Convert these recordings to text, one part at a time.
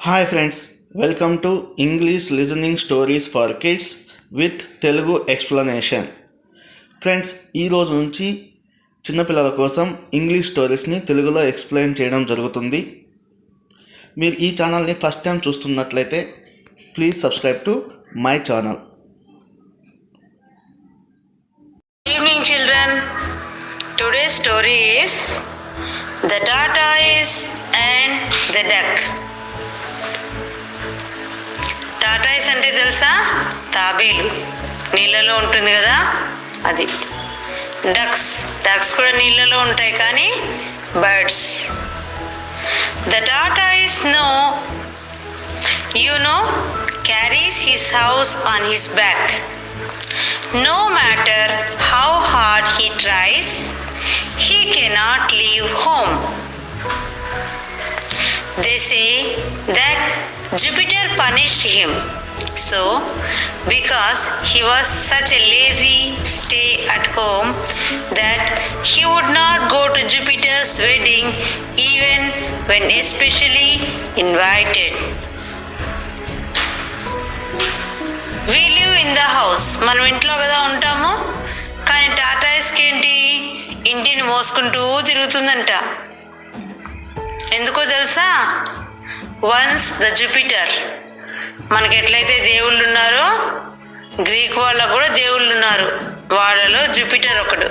Hi friends, welcome to English listening stories for kids with Telugu explanation. Friends, ఈరోజు నుంచి చిన్నపిల్లల కోసం ఇంగ్లీష్ స్టోరీస్ని తెలుగులో ఎక్స్ప్లెయిన్ చేయడం జరుగుతుంది. మీరు ఈ ఛానల్ని ఫస్ట్ టైం చూస్తున్నట్లయితే please subscribe to my channel. Evening children, today's story is The Tortoise and the Duck. Tortoise అంటే తెలుసా? తాబేలు, నీళ్ళలో ఉంటుంది కదా అది. డక్స్ కూడా నీళ్ళలో ఉంటాయి కానీ birds. The tortoise carries his house on his back. No matter how hard he tries, he cannot leave home. They say that Jupiter punished him. So, because he was such a lazy stay at home that he would not go to Jupiter's wedding even when especially invited. We live in the house. మనం ఇంట్లో కదా ఉంటాము, కానీ టాటాయిస్కి ఏంటి, ఇంటిని మోసుకుంటూ తిరుగుతుందంట. ఎందుకో తెలుసా? వన్స్ ద జూపిటర్, మనకి ఎట్లయితే దేవుళ్ళు ఉన్నారో గ్రీక్ వాళ్ళకు కూడా దేవుళ్ళు ఉన్నారు. వాళ్ళలో జూపిటర్ ఒకడు.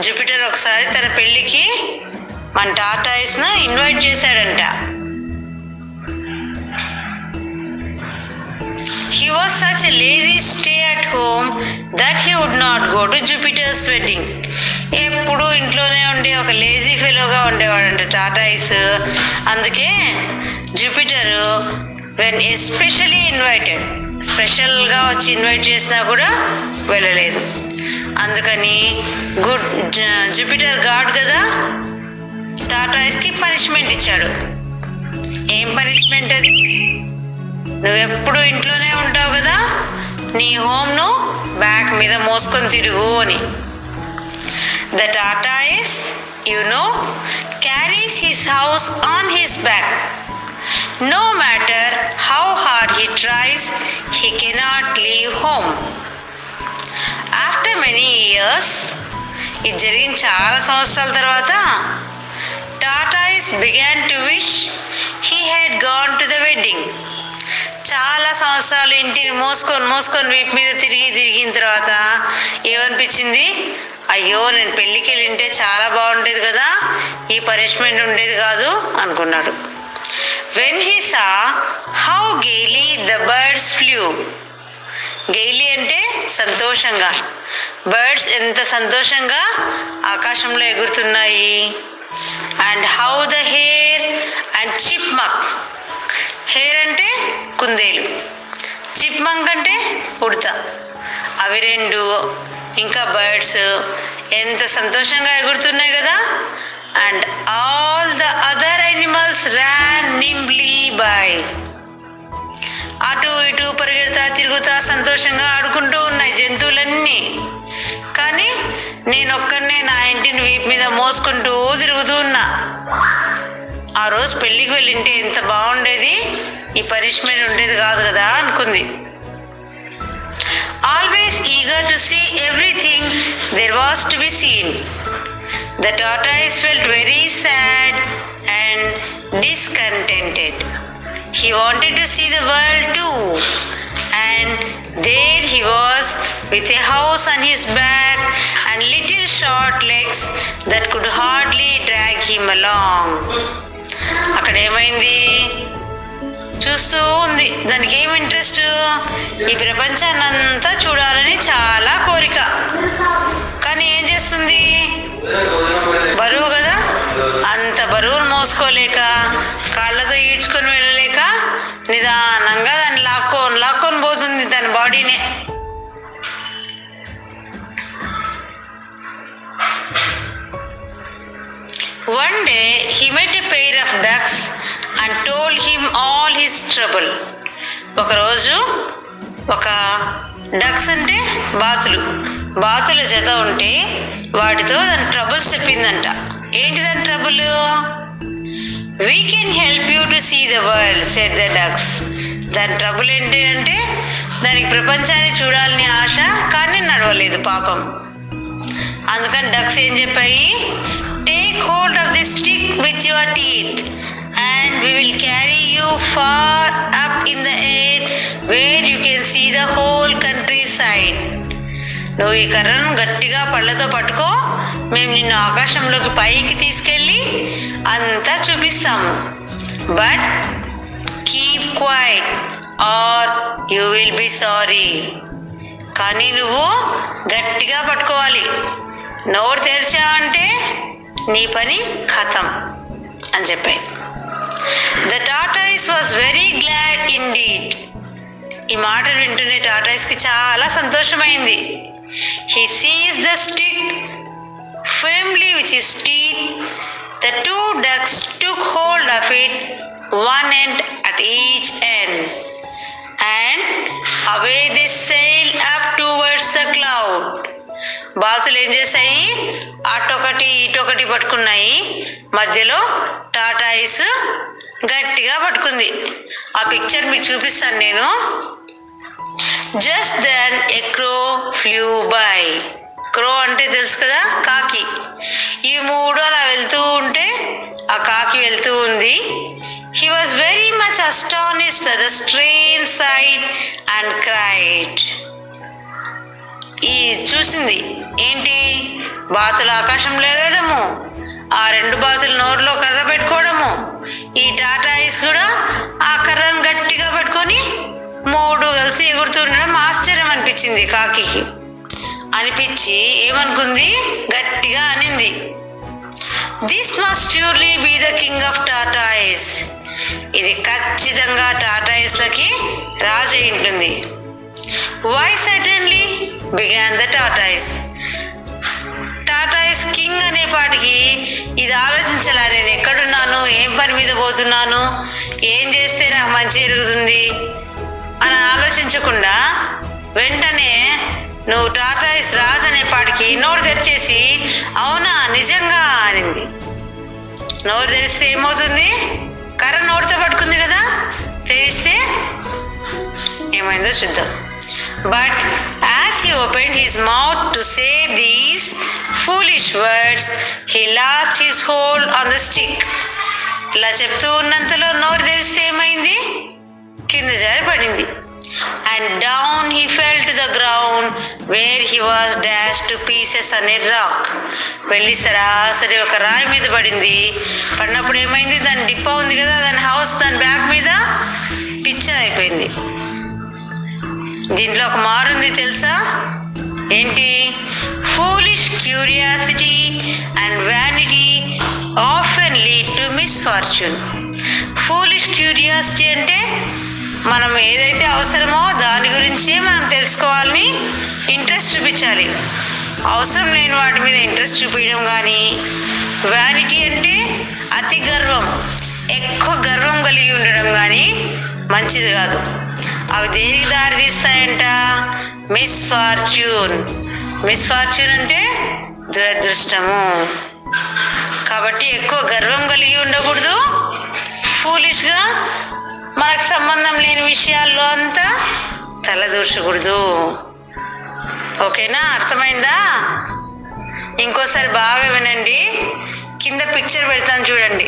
జూపిటర్ ఒకసారి తన పెళ్ళికి మన టాటాయిస్ను ఇన్వైట్ చేశాడంట. He was such a lazy stay at home that he would not go to Jupiter's wedding. ఎప్పుడు ఇంట్లోనే ఉండే ఒక లేజీ ఫెలోగా ఉండేవాడంట టాటాయిస్. అందుకే జూపిటర్ వెన్ ఎస్పెషలీ ఇన్వైటెడ్, స్పెషల్గా వచ్చి ఇన్వైట్ చేసినా కూడా వెళ్ళలేదు. అందుకని జూపిటర్ గాడ్ కదా, టాటాయిస్కి పనిష్మెంట్ ఇచ్చాడు. ఏం పనిష్మెంట్ అది? నువ్వెప్పుడు ఇంట్లోనే ఉంటావు కదా, నీ హోమ్ను బ్యాక్ మీద మోసుకొని తిరుగు అని. The tortoise carries his house on his back. No matter how hard he tries, he cannot leave home. After many years, ఇది జరిగిన చాలా సంవత్సరాల తర్వాత, tortoise began to wish he had gone to the wedding. చాలా సంవత్సరాలు ఇంటిని మోసుకొని వీపు మీద తిరిగిన తర్వాత ఏమనిపించింది? అయ్యో, నేను పెళ్ళికి వెళ్ళింటే చాలా బాగుండేది కదా, ఈ పనిష్మెంట్ ఉండేది కాదు అనుకున్నాడు. When he saw how gaily the birds flew. Gaily అంటే సంతోషంగా. బర్డ్స్ ఎంత సంతోషంగా ఆకాశంలో ఎగురుతున్నాయి. And how the hare and chipmunk. Hare అంటే కుందేలు, చిప్మంక్ అంటే ఉడత. అవి రెండు ఇంకా బర్డ్స్ ఎంత సంతోషంగా ఎగురుతున్నాయి కదా. And all the other animals ran nimbly by. అటు ఇటు పరిగెడతా తిరుగుతా సంతోషంగా ఆడుకుంటూ ఉన్నాయి జంతువులన్నీ. కానీ నేనొక్కనే నా ఇంటిని వీపు మీద మోసుకుంటూ తిరుగుతూ ఉన్నా. ఆ రోజు పెళ్ళికి వెళ్ళింటే ఎంత బాగుండేది, ఈ పనిష్మెంట్ ఉండేది కాదు కదా అనుకుంది. Always eager to see everything there was to be seen, the tortoise felt very sad and discontented. He wanted to see the world too, and there he was with a house on his back and little short legs that could hardly drag him along. అక్కడ ఏమైంది? చూస్తూ ఉంది. దానికి ఏం interest? ఈ ప్రపంచాన్ని అంతా చూడాలని చాలా కోరిక. కానీ ఏం చేస్తుంది? బరువు కదా, అంత బరువును మోసుకోలేక, కాళ్ళతో ఈడ్చుకొని వెళ్ళలేక నిదానంగా దాన్ని లాక్కొని పోతుంది తన బాడీనే. One day he met a pair of ducks and told him all his trouble. ఒకరోజు ఒక డక్స్ అంటే బాతుల జత ఉంటే వాటితో దాని ట్రబుల్స్ చెప్పిందంట. ఏంటి దాని trouble? We can help you to see the world said the ducks. దాని ట్రబుల్ ఏంటి అంటే దానికి ప్రపంచాన్ని చూడాలని ఆశ, కానీ నడవలేదు పాపం. అందుకని డక్స్ ఏం చెప్పాయి, take hold of the stick with your teeth and we will carry you far up in the air where you can see the whole countryside. నువ్వు ఈ కర్రను గట్టిగా పళ్ళతో పట్టుకో, మేము నిన్ను ఆకాశంలోకి పైకి తీసుకెళ్ళి అంతా చూపిస్తాము. But keep quiet or you will be sorry. కానీ నువ్వు గట్టిగా పట్టుకోవాలి, నోరు తెరిచావంటే నీ పని ఖతం అని చెప్పాయి. The tortoise was very glad indeed. ఈ మాటలు వింటూనే టార్టాయిస్కి చాలా సంతోషమైంది. He seized the stick firmly with his teeth. The two ducks took hold of it, one end at each end, and away they sailed up towards the cloud. బాతులు ఏం చేశాయి, అటొకటి ఇటొకటి పట్టుకున్నాయి, మధ్యలో tortoise గట్టిగా పట్టుకుంది. ఆ పిక్చర్ మీకు చూపిస్తాను నేను. Just then a crow flew by. క్రో అంటే తెలుసు కదా, కాకి. ఈ మూడు అలా వెళ్తూ ఉంటే ఆ కాకి వెళ్తూ ఉంది. He was very much astonished at the strange sight and cried. ఈ చూసింది ఏంటి, బాతులు ఆకాశంలో ఎగరడము, ఆ రెండు బాతులు నోరులో కర్ర పెట్టుకోవడము, ఈ టార్టాయిస్ కూడా ఆ కర్రను గట్టిగా పట్టుకొని మూడు కలిసి ఎగురుతూ ఉండడం ఆశ్చర్యం అనిపించింది కాకి. అనిపించి ఏమనుకుంది, గట్టిగా అనింది, this must surely be the king of tortoise. ఇది ఖచ్చితంగా టార్టాయిస్లకి రాజు అయి ఉంటుంది. Why suddenly began the tortoise. Tortoise king అనే పాటికి ఇది ఆలోచించాలా, నేను ఎక్కడున్నాను, ఏం పని మీద పోతున్నాను, ఏం చేస్తే నాకు మంచి జరుగుతుంది అని ఆలోచించకుండా వెంటనే నువ్వు టార్టాయిస్ రాజు అనే పాటికి నోరు తెరిచేసి అవునా నిజంగా అనింది. నోరు తెరిస్తే ఏమవుతుంది, కర్ర నోరుతో పట్టుకుంది కదా, తెరిస్తే ఏమైందో చూద్దాం. But as he opened his mouth to say these foolish words he lost his hold on the stick. ఇలా చెప్తూ ఉన్నంతలో నోరు తెరిస్తే ఏమైంది, కింద జారి పడింది. And down he fell to the ground where he was dashed to pieces on a rock. వెళ్ళి సరాసరి ఒక రాయి మీద పడింది. పడినప్పుడు ఏమైంది, దాని డిప్ప ఉంది కదా, దాని హౌస్ దాని బ్యాక్ మీద పిక్చర్ అయిపోయింది. దీంట్లో ఒక మారుంది తెలుసా ఏంటి, foolish curiosity and vanity often lead to misfortune. Foolish curiosity అంటే మనం ఏదైతే అవసరమో దాని గురించే మనం తెలుసుకోవాలని ఇంట్రెస్ట్ చూపించాలి. అవసరం లేని వాటి మీద ఇంట్రెస్ట్ చూపించడం కానీ, వ్యానిటీ అంటే అతి గర్వం, ఎక్కువ గర్వం కలిగి ఉండడం కానీ మంచిది కాదు. అవి దేనికి దారి తీస్తాయంట, మిస్ఫార్చ్యూన్. మిస్ఫార్చ్యూన్ అంటే దురదృష్టము. కాబట్టి ఎక్కువ గర్వం కలిగి ఉండకూడదు, ఫూలిష్గా మనకు సంబంధం లేని విషయాల్లో అంతా తలదూర్చకూడదు. ఓకేనా, అర్థమైందా? ఇంకోసారి బాగా వినండి, కింద పిక్చర్ పెడతాను చూడండి.